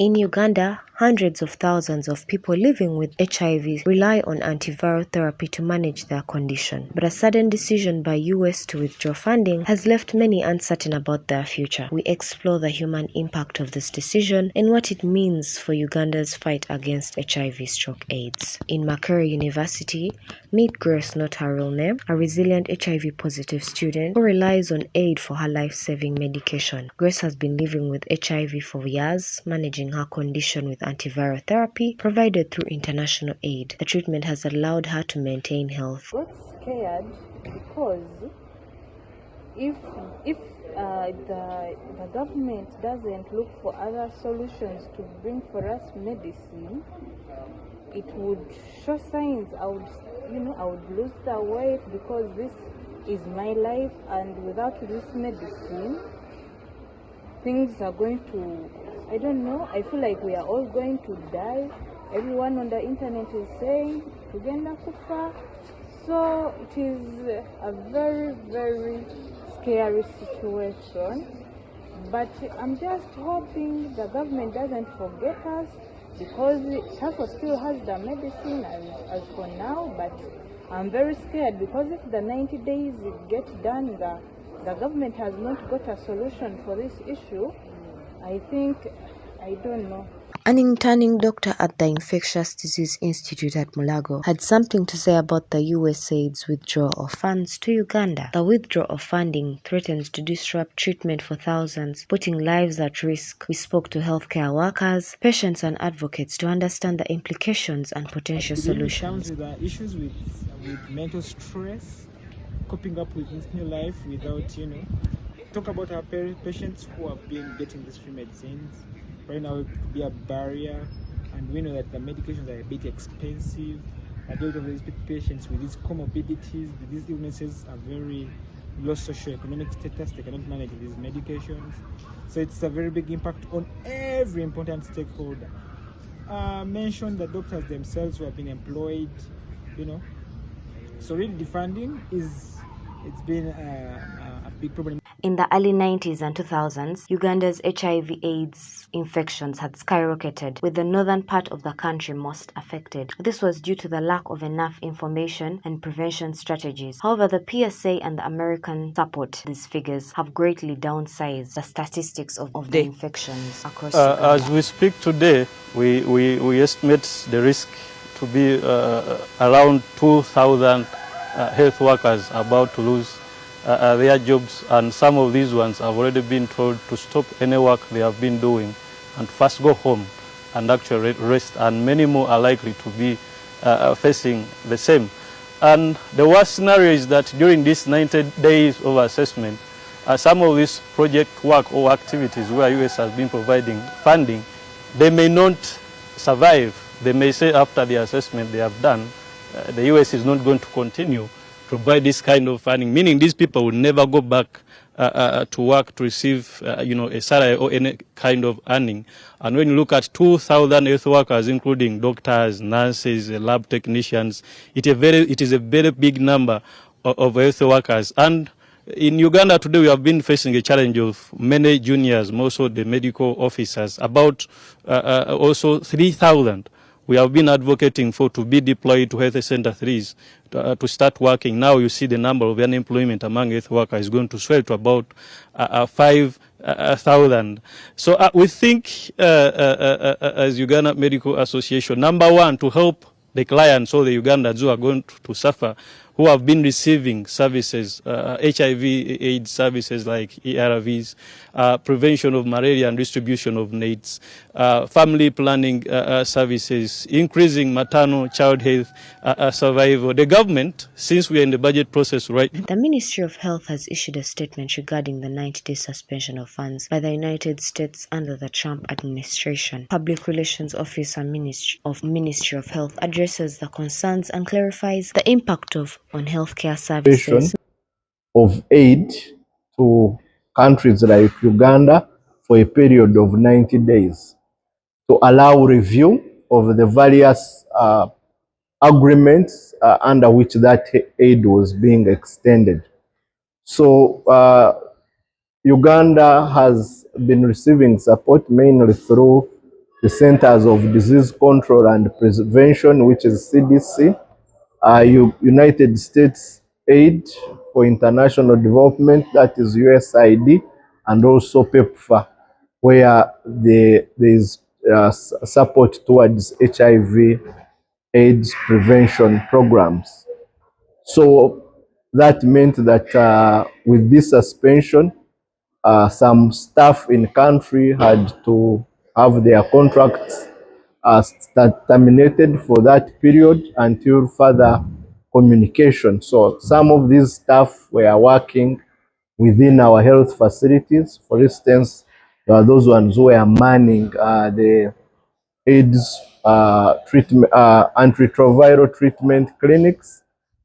In Uganda, hundreds of thousands of people living with HIV rely on antiviral therapy to manage their condition. But a sudden decision by US to withdraw funding has left many uncertain about their future. We explore the human impact of this decision and what it means for Uganda's fight against HIV/AIDS. In Makerere University, meet Grace, not her real name, a resilient HIV-positive student who relies on aid for her life-saving medication. Grace has been living with HIV for years, managing her condition with antiviral therapy provided through international aid. The treatment has allowed her to maintain health. I got scared because if the government doesn't look for other solutions to bring for us medicine, it would show signs I would lose the weight, because this is my life, and without this medicine things are going to, I don't know, I feel like we are all going to die. Everyone on the internet is saying Uganda kufa. So it is a very, very scary situation. But I'm just hoping the government doesn't forget us, because TAFO still has the medicine as for now. But I'm very scared, because if the 90 days get done, the government has not got a solution for this issue, I don't know. An interning doctor at the Infectious Disease Institute at Mulago had something to say about the USAID's withdrawal of funds to Uganda. The withdrawal of funding threatens to disrupt treatment for thousands, putting lives at risk. We spoke to healthcare workers, patients and advocates to understand the implications and potential solutions. There are issues with mental stress, coping up with this new life without, talk about our patients who have been getting these free medicines. Right now it could be a barrier, and we know that the medications are a bit expensive. A lot of these patients with these comorbidities, with these illnesses, are very low socioeconomic status. They cannot manage these medications. So it's a very big impact on every important stakeholder. Mention the doctors themselves who have been employed, So really the funding it's been a big problem. In the early 90s and 2000s, Uganda's HIV/AIDS infections had skyrocketed, with the northern part of the country most affected. This was due to the lack of enough information and prevention strategies. However, the PSA and the American support these figures have greatly downsized the statistics of the infections across Uganda. As we speak today, we estimate the risk to be around 2,000 health workers about to lose their jobs, and some of these ones have already been told to stop any work they have been doing and first go home and actually rest, and many more are likely to be facing the same. And the worst scenario is that during these 90 days of assessment, some of this project work or activities where US has been providing funding, they may not survive. They may say after the assessment they have done, the US is not going to continue provide this kind of funding, meaning these people will never go back to work to receive, a salary or any kind of earning. And when you look at 2,000 health workers, including doctors, nurses, lab technicians, it is a very big number of health workers. And in Uganda today, we have been facing a challenge of many juniors, more so the medical officers, about also 3,000. We have been advocating for to be deployed to Health Center 3s to start working. Now you see the number of unemployment among health workers is going to swell to about 5,000. So we think as Uganda Medical Association, number one, to help the clients or the Ugandans who are going to suffer, who have been receiving services, HIV/AIDS services like ARVs, prevention of malaria and distribution of NAIDS, family planning services, increasing maternal child health survival. The government, since we are in the budget process right now. The Ministry of Health has issued a statement regarding the 90-day suspension of funds by the United States under the Trump administration. Public Relations Officer Ministry of Health addresses the concerns and clarifies the impact on healthcare services of aid to countries like Uganda for a period of 90 days to allow review of the various agreements under which that aid was being extended. So Uganda has been receiving support mainly through the Centers of Disease Control and Prevention, which is CDC, United States Aid for International Development, that is USAID, and also PEPFAR, where there is support towards HIV AIDS prevention programs. So that meant that with this suspension, some staff in country had to have their contracts terminated for that period until further communication. So some of these staff were working within our health facilities. For instance, there are those ones who were manning the AIDS treatment, antiretroviral treatment clinics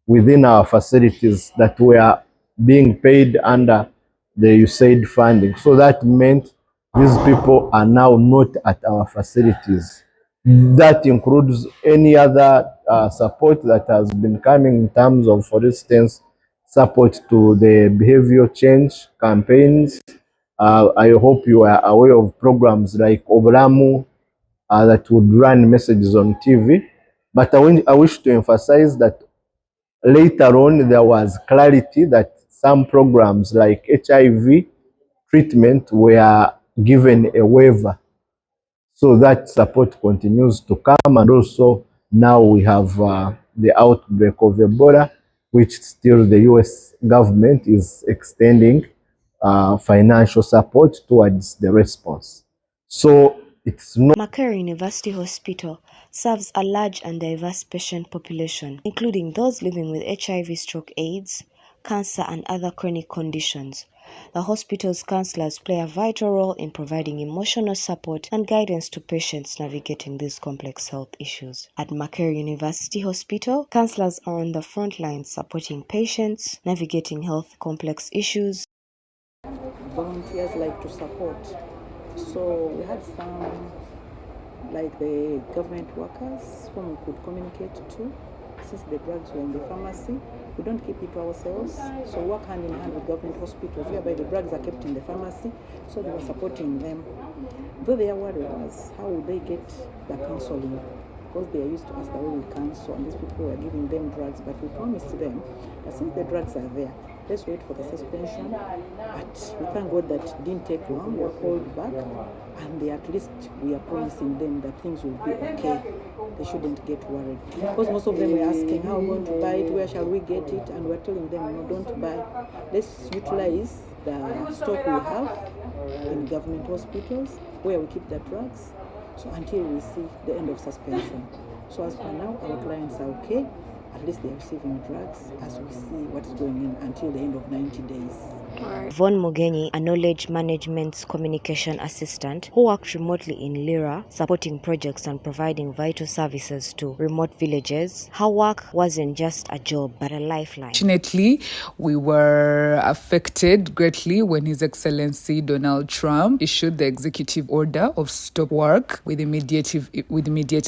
within our facilities that were being paid under the USAID funding. So that meant these people are now not at our facilities. That includes any other support that has been coming in terms of, for instance, support to the behavior change campaigns. I hope you are aware of programs like Oblamu that would run messages on TV. But I wish to emphasize that later on there was clarity that some programs like HIV treatment were given a waiver. So that support continues to come, and also now we have the outbreak of Ebola, which still the US government is extending financial support towards the response. So it's not Makerere University Hospital serves a large and diverse patient population, including those living with HIV/AIDS, cancer, and other chronic conditions. The hospital's counselors play a vital role in providing emotional support and guidance to patients navigating these complex health issues. At Makerere University Hospital, counselors are on the front lines supporting patients navigating health complex issues. Volunteers like to support. So we had some, like the government workers, whom we could communicate to. Since the drugs were in the pharmacy, we don't keep it to ourselves. So we work hand in hand with government hospitals, whereby the drugs are kept in the pharmacy. So they were supporting them. Though their worry was, how would they get the counseling? Because they are used to us the way we counsel, and these people were giving them drugs. But we promised them that since the drugs are there, let's wait for the suspension. But we thank God that it didn't take long. We were called back, and at least we are promising them that things will be okay. They shouldn't get worried. Because most of them were asking, how are we going to buy it? Where shall we get it? And we're telling them, no, don't buy. Let's utilize the stock we have in government hospitals where we keep the drugs. So until we see the end of suspension. So as per now, our clients are okay. At least they are receiving drugs as we see what is going in until the end of 90 days. Von Mugenyi, a knowledge management communication assistant who worked remotely in Lira, supporting projects and providing vital services to remote villages. Her work wasn't just a job, but a lifeline. Fortunately, we were affected greatly when His Excellency Donald Trump issued the executive order of stop work with immediate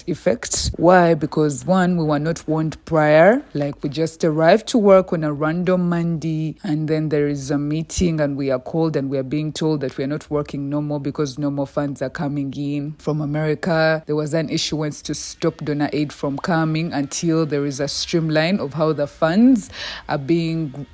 effect. Why? Because one, we were not warned prior. Like, we just arrived to work on a random Monday, and then there is a meeting and we are called and we are being told that we are not working no more because no more funds are coming in from America. There was an issuance to stop donor aid from coming until there is a streamline of how the funds are being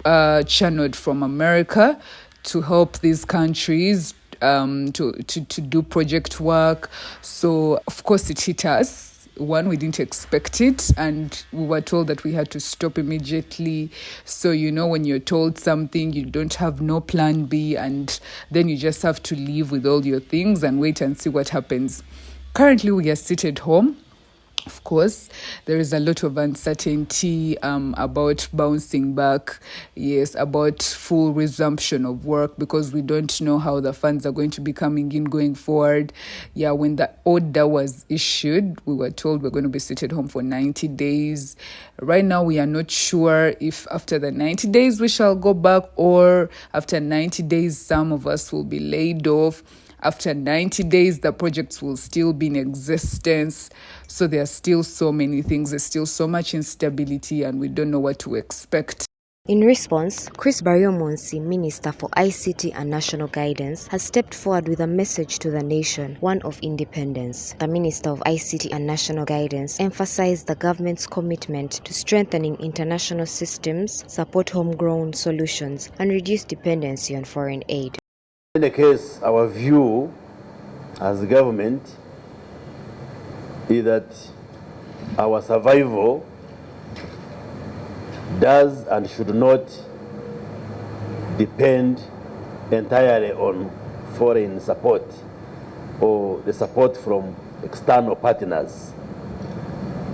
channeled from America to help these countries to do project work. So of course it hit us. One, we didn't expect it, and we were told that we had to stop immediately. So, when you're told something, you don't have no plan B, and then you just have to leave with all your things and wait and see what happens. Currently, we are seated home. Of course, there is a lot of uncertainty about bouncing back, about full resumption of work, because we don't know how the funds are going to be coming in going forward. When the order was issued, we were told we're going to be seated home for 90 days. Right now, we are not sure if after the 90 days we shall go back, or after 90 days, some of us will be laid off. After 90 days, the projects will still be in existence. So there are still so many things. There's still so much instability, and we don't know what to expect. In response, Chris Baryomonsi, Minister for ICT and National Guidance, has stepped forward with a message to the nation, one of independence. The Minister of ICT and National Guidance emphasized the government's commitment to strengthening international systems, support homegrown solutions, and reduce dependency on foreign aid. In any case, our view as the government is that our survival does and should not depend entirely on foreign support or the support from external partners.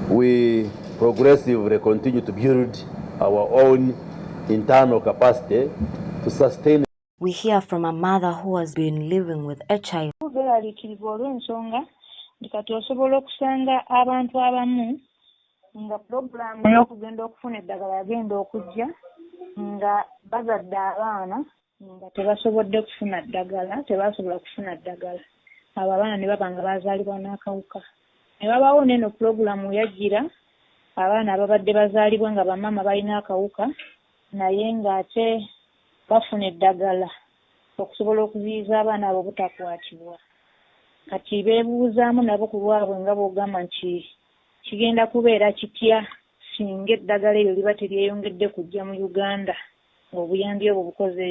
We progressively continue to build our own internal capacity to sustain. We hear from a mother who has been living with HIV. olw'ensonga nti kati osobola okusanga abantu abamu nga pulogulaamu y'okugenda okufuna eddagala yagenda okujja nga bazadde abaana nga tebasobodde kufuna ddagala, tebasobola kufuna ddagala. Abo abaana ne baba nga bazaalibwa n'akawuka. Ne babaawo n'eno pulogulaamu yajjira abaana ababadde bazaalibwa nga bamaama balina akawuka naye ng'ate bafuna eddagala okusobola okuziyiza abaana abo obutakwatibwa. Kati beebuuzaamu nabo ku lwabwe nga bw'ogamba nti kigenda kubeera kitya singa eddagala eryo liba teryeyongedde kujja mu Uganda ng'obuyambi obwo bukoze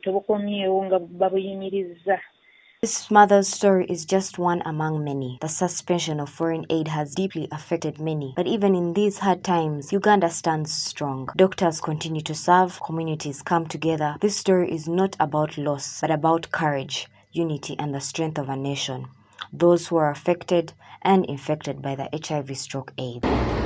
tebukomyewo nga babuyimirizza. This mother's story is just one among many. The suspension of foreign aid has deeply affected many. But even in these hard times, Uganda stands strong. Doctors continue to serve, communities come together. This story is not about loss, but about courage, unity, and the strength of a nation. Those who are affected and infected by the HIV/AIDS.